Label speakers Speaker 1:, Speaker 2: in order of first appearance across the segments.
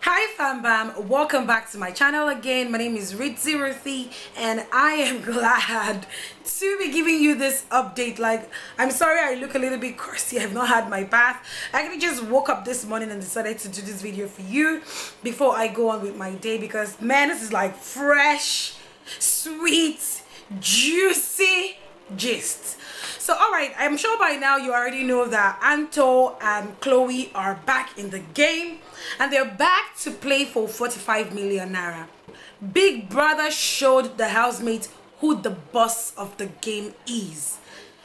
Speaker 1: Hi fam bam, welcome back to my channel again. My name is Ruthie and I am glad to be giving you this update. Like, I'm sorry I look a little bit crusty. I have not had my bath. I actually just woke up this morning and decided to do this video for you before I go on with my day, because man, this is like fresh, sweet, juicy gist. So alright, I'm sure by now you already know that Anto and Chloe are back in the game and they're back to play for 45 million naira. Big Brother showed the housemates who the boss of the game is.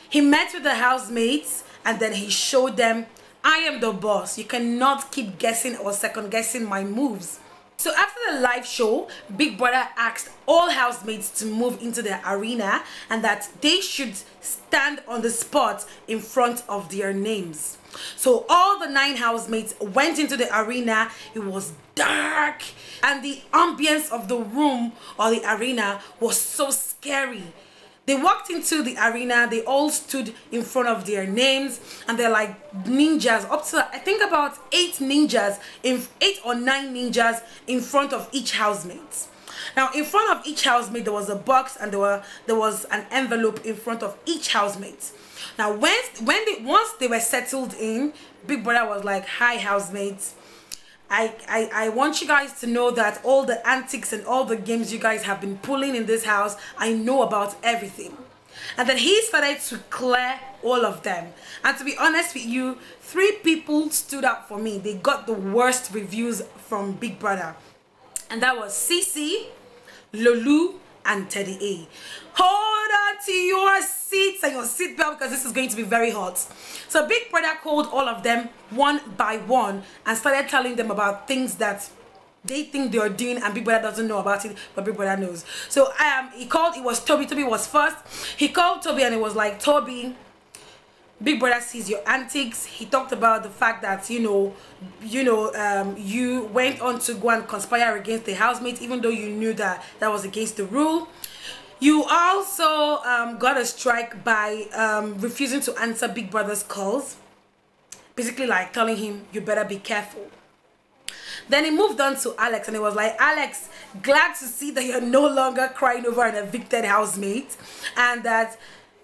Speaker 1: He met with the housemates and then he showed them, I am the boss. You cannot keep guessing or second guessing my moves. So after the live show, Big Brother asked all housemates to move into the arena and that they should stand on the spot in front of their names. So all the 9 housemates went into the arena. It was dark and the ambience of the room or the arena was so scary. They walked into the arena, they all stood in front of their names and they're like ninjas, up to I think about 8 ninjas, 8 or 9 ninjas in front of each housemate. Now in front of each housemate there was a box and there was an envelope in front of each housemate. Now once they were settled in, Big Brother was like, hi housemates, I want you guys to know that all the antics and all the games you guys have been pulling in this house, I know about everything. And then he started to clear all of them. And to be honest with you, 3 people stood out for me. They got the worst reviews from Big Brother. And that was Cece, Lolu, and Teddy A. Hold on to your seats and your seatbelt because this is going to be very hot. So Big Brother called all of them one by one and started telling them about things that they think they're doing and Big Brother doesn't know about it, but Big Brother knows. So it was Toby. Toby was first. He called Toby and it was like, Toby, Big Brother sees your antics. He talked about the fact that you went on to go and conspire against the housemate even though you knew that that was against the rule. You also got a strike by refusing to answer Big Brother's calls, basically like telling him you better be careful. Then he moved on to Alex and he was like, Alex, glad to see that you're no longer crying over an evicted housemate and that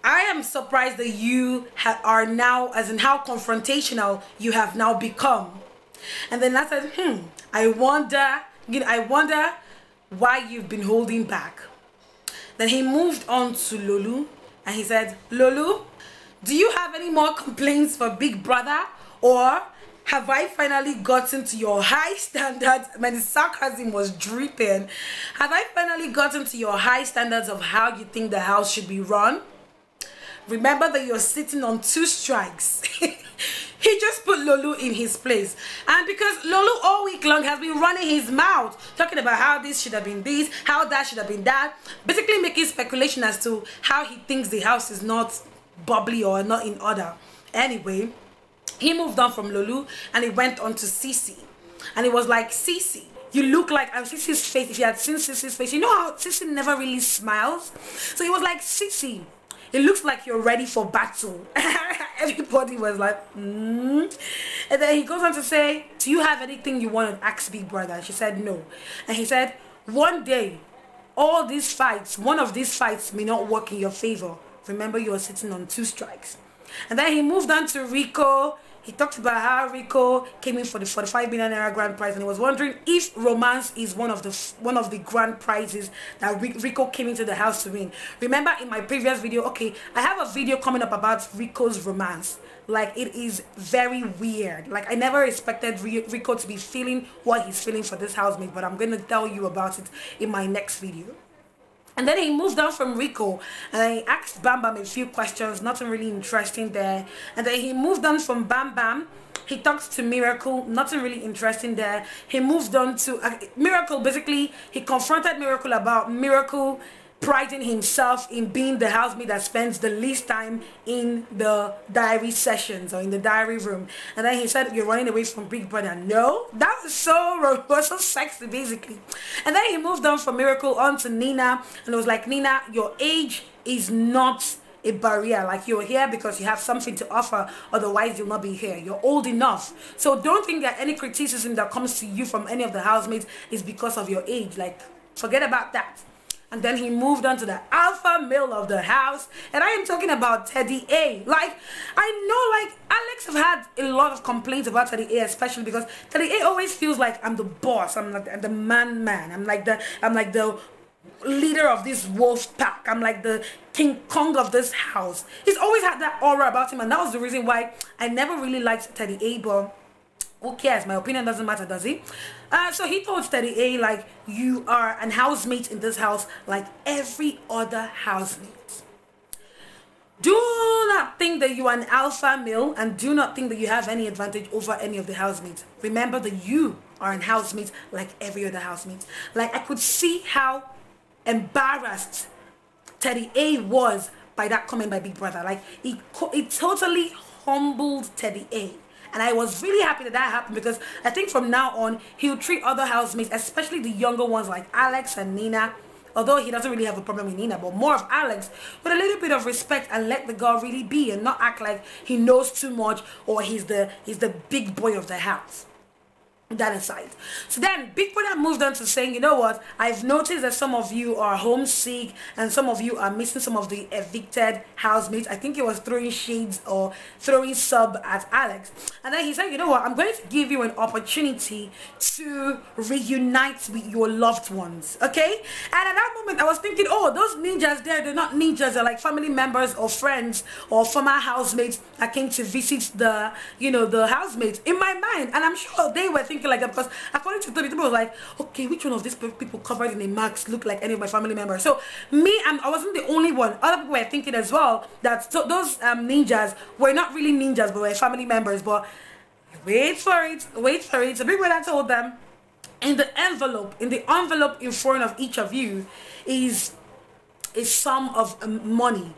Speaker 1: I am surprised that you are now, as in how confrontational you have now become. And then I said, I wonder why you've been holding back. Then he moved on to Lolu and he said, Lolu, do you have any more complaints for Big Brother, or have I finally gotten to your high standards? I mean, the sarcasm was dripping. Have I finally gotten to your high standards of how you think the house should be run? Remember that you're sitting on 2 strikes. He just put Lolu in his place. And because Lolu all week long has been running his mouth, talking about how this should have been this, how that should have been that, basically making speculation as to how he thinks the house is not bubbly or not in order. Anyway, he moved on from Lolu and he went on to Cece. And it was like, Cece, you look like, and Cece's face, if you had seen Cece's face, you know how Cece never really smiles? So he was like, Cece, it looks like you're ready for battle. Everybody was like, And then he goes on to say, do you have anything you want to ask Big Brother? She said no. And he said, one day, all these fights, one of these fights may not work in your favor. Remember, you're sitting on 2 strikes. And then he moved on to Rico. He talked about how Rico came in for the 45 million naira grand prize and he was wondering if romance is one of the grand prizes that Rico came into the house to win. Remember in my previous video, okay, I have a video coming up about Rico's romance. Like, it is very weird. Like, I never expected Rico to be feeling what he's feeling for this housemate, but I'm going to tell you about it in my next video. And then he moved on from Rico and he asked Bam Bam a few questions, nothing really interesting there. And then he moved on from Bam Bam. He talked to Miracle, nothing really interesting there. He moved on to Miracle. Basically, he confronted Miracle about Miracle priding himself in being the housemate that spends the least time in the diary sessions or in the diary room. And then he said, you're running away from Big Brother. No, that was so sexy basically. And then he moved on from Miracle on to Nina and it was like, Nina, your age is not a barrier, like you're here because you have something to offer, otherwise you'll not be here. You're old enough. So don't think that any criticism that comes to you from any of the housemates is because of your age. Like, forget about that. And then he moved on to the alpha male of the house, and I am talking about Teddy A. Like, I know, like, Alex have had a lot of complaints about Teddy A, especially because Teddy A always feels like I'm the boss. I'm like the man. I'm like the leader of this wolf pack. I'm like the King Kong of this house. He's always had that aura about him, and that was the reason why I never really liked Teddy A. But who cares? My opinion doesn't matter, does it? So he told Teddy A, like, you are an housemate in this house like every other housemate. Do not think that you are an alpha male, and do not think that you have any advantage over any of the housemates. Remember that you are an housemate like every other housemate. Like, I could see how embarrassed Teddy A was by that comment by Big Brother. Like, it totally humbled Teddy A. And I was really happy that that happened, because I think from now on, he'll treat other housemates, especially the younger ones like Alex and Nina, although he doesn't really have a problem with Nina, but more of Alex, with a little bit of respect, and let the girl really be, and not act like he knows too much, or he's the big boy of the house. That aside, so then Big Brother moved on to saying, you know what, I've noticed that some of you are homesick and some of you are missing some of the evicted housemates. I think he was throwing shades or throwing sub at Alex, and then he said, you know what, I'm going to give you an opportunity to reunite with your loved ones, okay? And at that moment I was thinking, oh, those ninjas there, they're not ninjas, they're like family members or friends or former housemates that came to visit the, you know, the housemates in my mind. And I'm sure they were thinking like that, because according to Tony, people was like, okay, which one of these people covered in a mask look like any of my family members? So me, I wasn't the only one. Other people were thinking as well that those ninjas were not really ninjas, but were family members. But wait for it. So Big Brother told them, in the envelope in front of each of you is a sum of money.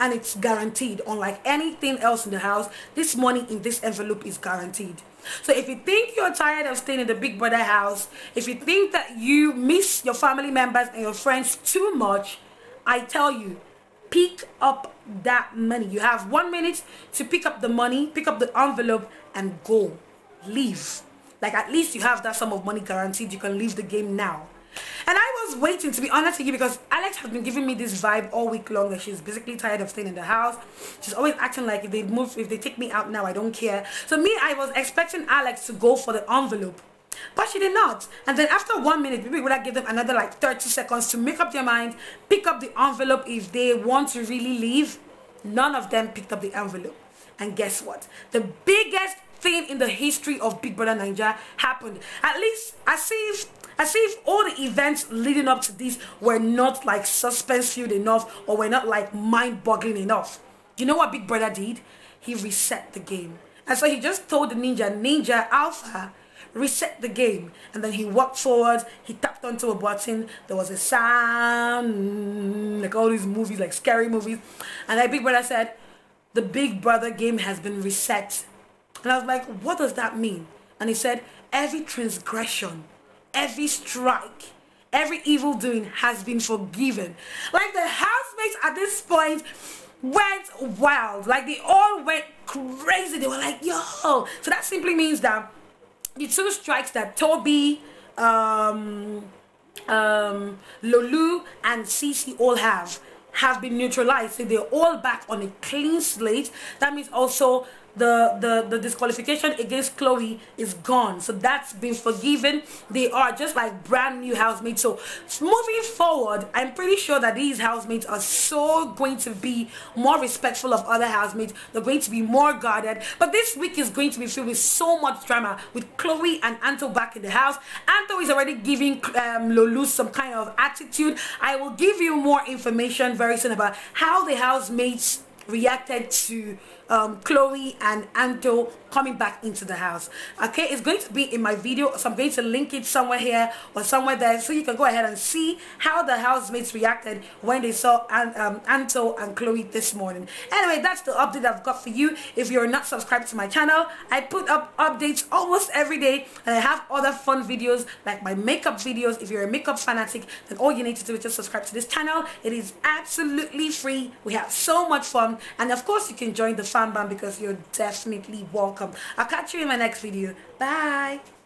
Speaker 1: And it's guaranteed. Unlike anything else in the house, this money in this envelope is guaranteed. So if you think you're tired of staying in the Big Brother house, if you think that you miss your family members and your friends too much, I tell you, pick up that money. You have 1 minute to pick up the money, pick up the envelope, and go. Leave. Like, at least you have that sum of money guaranteed. You can leave the game now. And I was waiting, to be honest with you, because Alex has been giving me this vibe all week long that she's basically tired of staying in the house. She's always acting like if they take me out now, I don't care. So me, I was expecting Alex to go for the envelope, but she did not. And then after 1 minute, maybe would I give them another like 30 seconds to make up their mind, pick up the envelope if they want to really leave. None of them picked up the envelope. And guess what? The biggest thing in the history of Big Brother Naija happened. At least as if all the events leading up to this were not like suspense-filled enough, or were not like mind-boggling enough. You know what Big Brother did? He reset the game. And so he just told the Ninja Alpha, reset the game. And then he walked forward, he tapped onto a button, there was a sound, like all these movies, like scary movies. And then Big Brother said, the Big Brother game has been reset. And I was like, what does that mean? And he said, every transgression, every strike, every evil doing has been forgiven. Like, the housemates at this point went wild. Like, they all went crazy. They were like, yo. So that simply means that the two strikes that Toby, Lolu and Cece all have been neutralized. So they're all back on a clean slate. That means also the disqualification against Chloe is gone. So that's been forgiven. They are just like brand new housemates. So moving forward, I'm pretty sure that these housemates are so going to be more respectful of other housemates. They're going to be more guarded. But this week is going to be filled with so much drama, with Chloe and Anto back in the house. Anto is already giving Lolu some kind of attitude. I will give you more information very soon about how the housemates reacted to Chloe and Anto coming back into the house. Okay, it's going to be in my video, so I'm going to link it somewhere here or somewhere there, so you can go ahead and see how the housemates reacted when they saw Anto and Chloe this morning. Anyway, that's the update I've got for you. If you're not subscribed to my channel, I put up updates almost every day, and I have other fun videos like my makeup videos. If you're a makeup fanatic, then all you need to do is just subscribe to this channel. It is absolutely free. We have so much fun, and of course you can join the fan band because you're definitely welcome. I'll catch you in my next video. Bye.